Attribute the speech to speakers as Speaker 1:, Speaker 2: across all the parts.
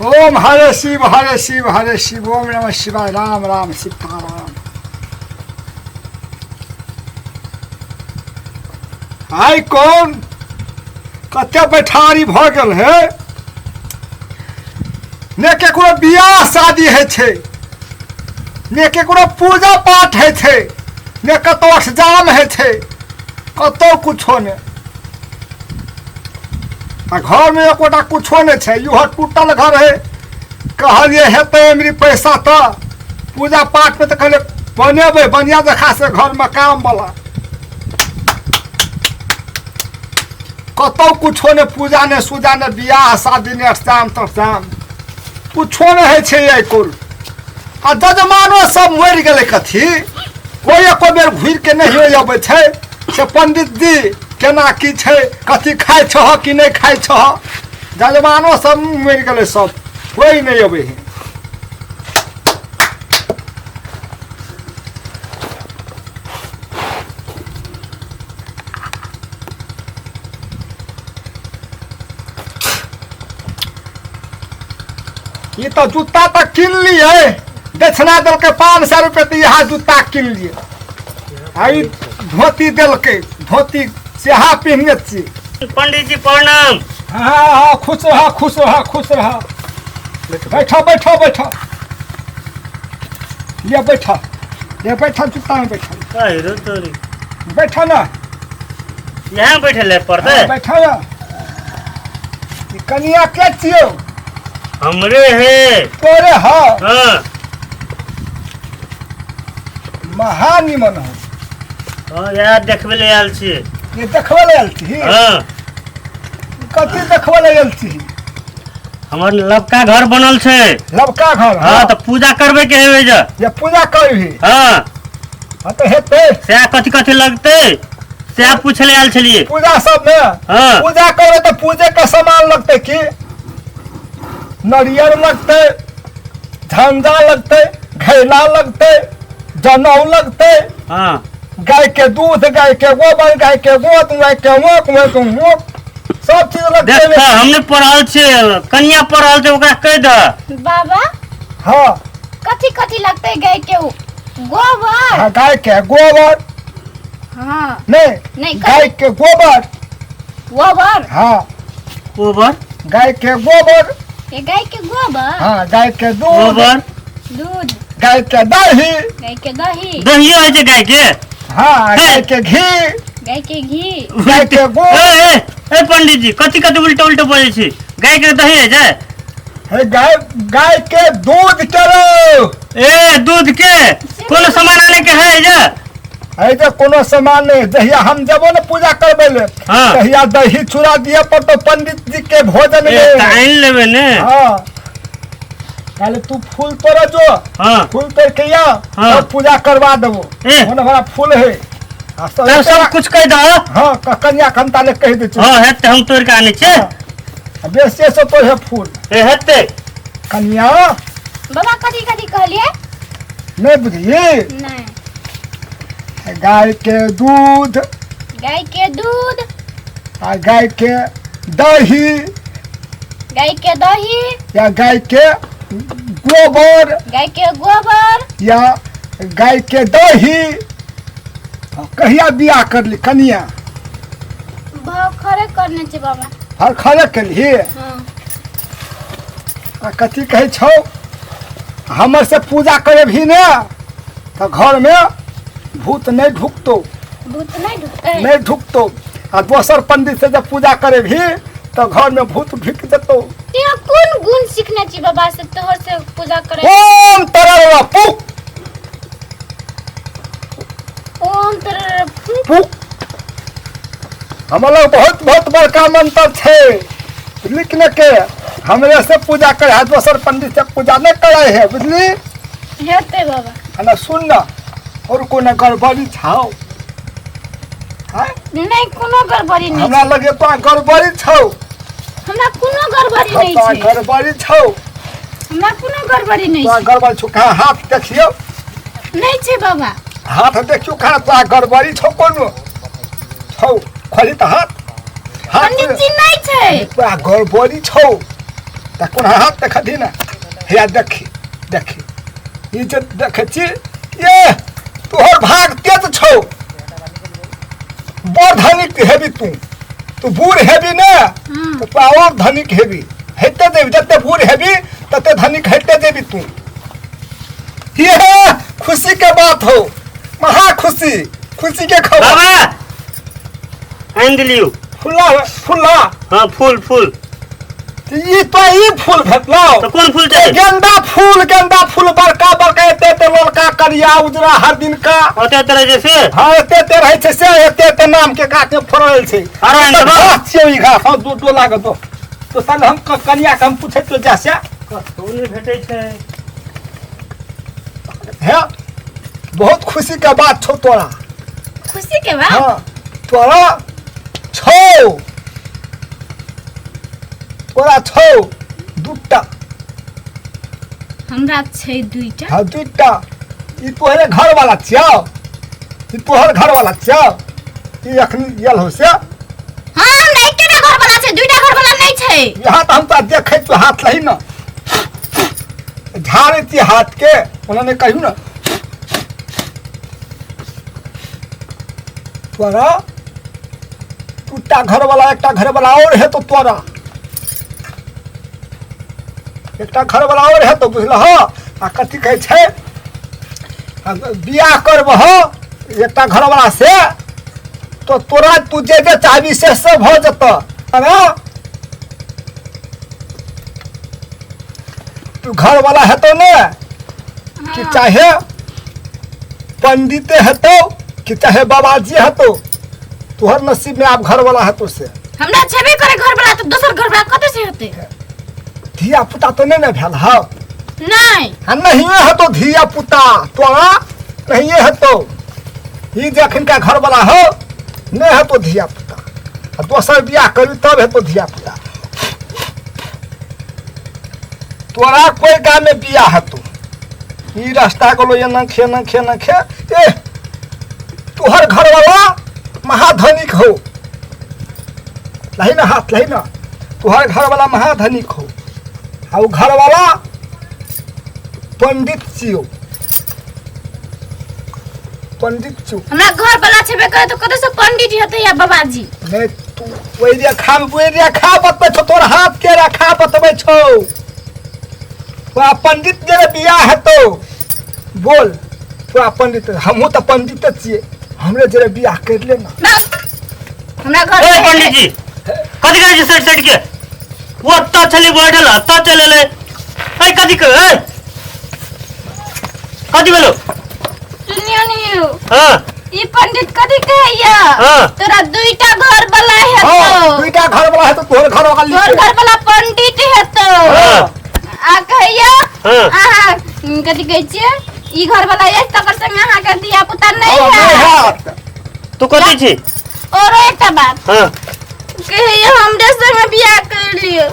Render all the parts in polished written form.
Speaker 1: ओम हरे शिव हरे शिव हरे शिव। ओम नमः शिवाय। राम राम सीताराम। आई कौन कते बैठारी भ गेल है ने केकरो बियाह शादी है छे ने केकरो पूजा पाठ है छे ने कतो एग्जाम है छे कतो कुछो ने आ घर में एकोटा कुछो नहीं है। यू टूटल घर है कहलिए हेतु मेरी पैसा तो पूजा पाठ में तो कहले बनेबे बढ़िया देखा से घर में काम वाला कतो कुछो ने पूजा ने सूजा ने बियाह शादी ने एग्जाम तग्जाम कुछो नहीं है छे ये कुल आ जजमानो सब मर गए कथी कोई एको बेर घुर के नहीं हो जाबे छे से पंडित जी केना की छे कथी खाए छह कि नहीं खाए छह जजमानो सब मर गए सब कोई नहीं अबे है। ये तो जूता तक किन लिए दक्षिणा दल के 500 रुपये तो यहाँ जूता किन लिए आई धोती दल के धोती से हाँ पहने छी।
Speaker 2: पंडित जी प्रणाम।
Speaker 1: हाँ हाँ खुश रहा खुश रहा खुश रहा। बैठा बैठा बैठा ये बैठा जूता में बैठा बैठा ना
Speaker 2: यहाँ बैठे ले पड़ते
Speaker 1: बैठा ना कनिया के छियो
Speaker 2: हमरे है
Speaker 1: तोरे हाँ
Speaker 2: हाँ
Speaker 1: महान निमन हो
Speaker 2: यार देखबे ले आयल छी।
Speaker 1: ये देखबे ले आयल छी
Speaker 2: हाँ
Speaker 1: कथी देखबे ले आयल छी
Speaker 2: हमर लबका घर बनल छे
Speaker 1: लबका घर
Speaker 2: हाँ तो पूजा करबे के हेबे जा
Speaker 1: ये पूजा करबी
Speaker 2: हाँ
Speaker 1: तो हेते
Speaker 2: से कथी कथी लगते से पूछे ले आयल छलिए
Speaker 1: पूजा सब में
Speaker 2: हाँ
Speaker 1: पूजा करे तो पूजे का सामान लगते की नारियल लगते झंडा लगते घैला लगते जनौ लगते
Speaker 2: हाँ
Speaker 1: गाय के दूध गाय के गोबर गाय के गोत गाय के मोक सब चीज लगते
Speaker 2: देख हमने पढ़ल छे कन्या पढ़ल छे ओकरा कह द
Speaker 3: बाबा
Speaker 1: हाँ
Speaker 3: कथी कथी लगते गाय के गोबर
Speaker 1: हाँ गाय के गोबर
Speaker 3: हाँ
Speaker 1: नहीं गाय के गोबर
Speaker 3: गोबर
Speaker 1: हाँ
Speaker 2: गोबर
Speaker 1: गाय के गोबर
Speaker 3: ये गाय के गोबर
Speaker 1: हाँ गाय के दूध
Speaker 2: गोबर
Speaker 3: दूध
Speaker 1: गाय के दही
Speaker 3: गाय के दही
Speaker 2: दहियो है जे गाय के
Speaker 1: हाँ गाय के घी
Speaker 3: गाय के घी
Speaker 1: गाय के गोबर
Speaker 2: ए पंडित जी कथी कथी उल्टा उल्टा बोले छी गाय के दही है जे
Speaker 1: है गाय के दूध करो
Speaker 2: ए दूध के कोनो सामान आने के है जे
Speaker 1: है जो कोनो सामान नहीं दहिया हम जबो न पूजा करबे ले
Speaker 2: हाँ।
Speaker 1: दहिया दही चूड़ा दिए पर तो पंडित जी के भोजन
Speaker 2: ए
Speaker 1: में
Speaker 2: टाइम लेबे ने
Speaker 1: हाँ पहले तू फूल तोड़ जो
Speaker 2: हाँ
Speaker 1: फूल तोड़ के या
Speaker 2: हाँ।
Speaker 1: और पूजा करवा देबो
Speaker 2: ए।
Speaker 1: होने वाला फूल है आ
Speaker 2: तो सब कुछ कह दो
Speaker 1: हाँ कन्या खंता ले कह दे
Speaker 2: हाँ हेते हम तोड़ के आने छे
Speaker 1: बेसे से तो है फूल
Speaker 2: ए हेते
Speaker 1: कन्या
Speaker 3: बाबा कथी कथी कहलिए
Speaker 1: नहीं बुझिए
Speaker 3: नहीं
Speaker 1: गाय के दूध
Speaker 3: गाय के दूध
Speaker 1: आ गाय के दही
Speaker 3: गाय के दही
Speaker 1: या गाय के गोबर
Speaker 3: गाय के गोबर
Speaker 1: या गाय के दही कहिया बियाह कर ली कन्या
Speaker 3: भाव खरे करने छे बाबा
Speaker 1: हर खरे के लिए
Speaker 3: हाँ
Speaker 1: कथी कहे छो हमर से पूजा करे भी ने तो घर में भूत नहीं ढुकतो
Speaker 3: भूत नहीं ढुकते
Speaker 1: नहीं ढुकतो आ दोसर पंडित से जब पूजा करे भी तो घर में भूत ढुक देतो।
Speaker 3: तेरा कौन गुण सीखने छी बाबा से तोहर से पूजा करे
Speaker 1: ओम तरल पुक
Speaker 3: ओम तेरे
Speaker 1: पुक हमारा बहुत बहुत बड़का मंत्र छे लिखने के हमरे से पूजा करे है दोसर पंडित से पूजा नहीं करे है बुझली
Speaker 3: हेते बाबा
Speaker 1: है ना सुन ना और कोनो गड़बड़ी छाओ
Speaker 3: नहीं कोनो गड़बड़ी नहीं
Speaker 1: हमरा लगे तो गड़बड़ी छौ
Speaker 3: हमरा कोनो गड़बड़ी नहीं
Speaker 1: तो
Speaker 3: छै
Speaker 1: गड़बड़ी छौ
Speaker 3: हमरा कोनो गड़बड़ी नहीं
Speaker 1: तो
Speaker 3: छै
Speaker 1: गड़बड़ी छौ कहाँ हाथ देखियो
Speaker 3: नहीं छै बाबा
Speaker 1: हाथ देखियो कहाँ तो गड़बड़ी छौ कोनो छौ खोली तो हाथ हाथ
Speaker 3: पंडित जी नहीं छै
Speaker 1: तो गड़बड़ी छौ तकोन हाथ देखा दी ना हे देखी देखी ये जे देखे छी ये तोहर भाग तेज छौ बड़ धनिक हेबी तू बूढ़ हेबी ना तो तू और धनिक हेबी हेते देबी जते बूढ़ हेबी तते धनिक हेते देबी तू ये खुशी के बात हो महा खुशी खुशी के खबर
Speaker 2: बाबा आन दिलियो
Speaker 1: फुल्ला फुल्ला
Speaker 2: हाँ फूल फूल
Speaker 1: ये फूल भेटलो
Speaker 2: तो कौन फूल चाहिए
Speaker 1: गेंदा फूल बड़का बड़का एते ललका करिया उजरा हर दिन का
Speaker 2: होते तरह जैसे
Speaker 1: हाँ एते रहे छे से एते नाम के गाछ में फड़ल छे
Speaker 2: अरे
Speaker 1: तो
Speaker 2: बाबा
Speaker 1: घास छे ई घास हाँ दो लाग दो तो सन हम कनिया के हम पूछे तो जैसे
Speaker 2: फूल भेटे छे
Speaker 1: है बहुत खुशी के बात छो तोरा
Speaker 3: खुशी के बात
Speaker 1: हाँ तोरा छो दूटा
Speaker 3: हमरा छै दुईटा
Speaker 1: हाँ दूटा ई तोहरे घर वाला छियो ई तोहर घर वाला छियो ई अखनी यल हो से
Speaker 3: हां हमरा एकेटा घर वाला छै दुईटा घर वाला नहीं छै
Speaker 1: यहाँ तो हम तो देखे तो हाथ लही ना झाड़े थी हाथ के उन्होंने कहू ना तोरा टूटा घर वाला एकटा घर वाला और है तो तोरा एकटा घर वाला और है तो बुझल हो आ कथी कहे छे बियाह करब हो एकटा घर वाला से तो तोरा तू जे चाहबी से सब हो जत अरे तू घर वाला है तो ने कि चाहे पंडित है तो कि चाहे बाबाजी है तो तुहर नसीब में आप घर वाला है तो से
Speaker 3: हमरा छेबे करे घर वाला तो दोसर घर वाला कते से होते
Speaker 1: धिया पुता तो नहीं भेल है
Speaker 3: नहीं
Speaker 1: नहीं है तो धिया पुता तोरा नहीं है तो ये जखन का घर वाला हो नहीं है तो धिया पुता दोसर बियाह करी तब है तो धिया पुता तोरा कोई गाँव में बियाह है तो ये रास्ता गलो ये नखे नखे नखे ए तोहर घर वाला महाधनिक हो लही ना हाथ लही ना तोहर घर वाला महाधनिक हो और घर वाला पंडित छियो पंडित छु
Speaker 3: हमरा घर वाला छेबे करे तो कते से पंडित होते या बाबाजी
Speaker 1: नहीं तू वही रेखा बतबै छो तोर हाथ के रेखा बतबै छो तोरा पंडित जे बियाह है तो बोल तोरा पंडित हमहू तो पंडित छिए हमरे जे बियाह कर ले ना
Speaker 3: हमरा घर
Speaker 2: ओए पंडित जी कथी करे साइड साइड के वो ता चली बैठल ता चले ले ए कथी के ए कथी बोलो
Speaker 3: सुनियो नियो
Speaker 2: हां
Speaker 3: ई पंडित कथी कहैया
Speaker 2: हाँ।
Speaker 3: तोरा दुईटा घर वाला है
Speaker 1: हां
Speaker 3: तो
Speaker 1: दुईटा घर वाला है तो तोर घर वाला
Speaker 3: तोर घर वाला पंडित है तो
Speaker 2: हां
Speaker 3: आ कहैया
Speaker 2: हाँ।
Speaker 3: आहा कथी कहै छियै ई घर वाला एक तकर संग अहाँ के दिया पुता नहीं
Speaker 1: हां
Speaker 3: है
Speaker 1: हाथ
Speaker 2: तू कथी छी
Speaker 3: और एकटा बात
Speaker 2: हां
Speaker 3: कहैया हमरे संग बियाह कर लियो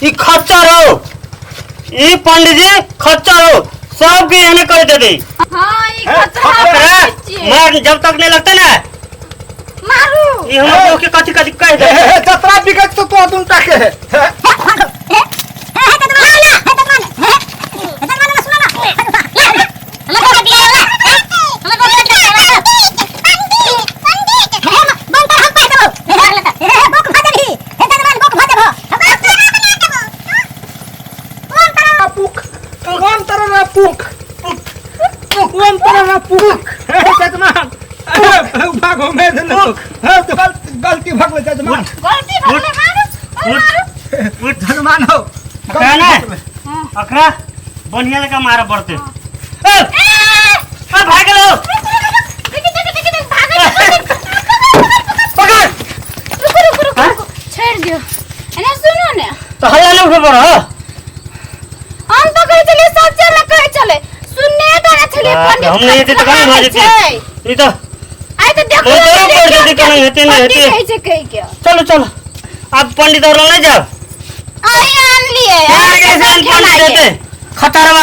Speaker 2: ई खच्चर हो ई पंडित जी खच्चर हो सब के एने कर दे दे
Speaker 3: हां ई
Speaker 1: है,
Speaker 3: खतरा
Speaker 2: मार जब तक नहीं लगता ना
Speaker 3: मारू
Speaker 2: ये हम लोग के कथी कथी कह दे
Speaker 1: जतरा बिगत तो तोर दुनटा के है गलती भगवे जजमान
Speaker 3: गलती भले मारू
Speaker 2: उठ
Speaker 1: जजमान हो
Speaker 2: अखरा ना अखरा बढ़िया लगा मारा पड़ते ए भाग लो पकड़
Speaker 3: छोड़ दियो एने सुनो ने
Speaker 2: तो हल्ला नहीं उठे पड़ा
Speaker 3: हम तो कहे चले सब चले कहे चले सुनने तो ना चले पंडित
Speaker 2: हमने ये तो कहीं भाजी थी ये तो
Speaker 3: आई तो देखो
Speaker 2: नहीं तो पंडित जी कहीं होते नहीं होते
Speaker 3: कहे से कहे क्या
Speaker 2: चलो चलो आप पंडित और ले जाओ
Speaker 3: आई आन लिए
Speaker 2: यार कैसे पंडित देते खतरवा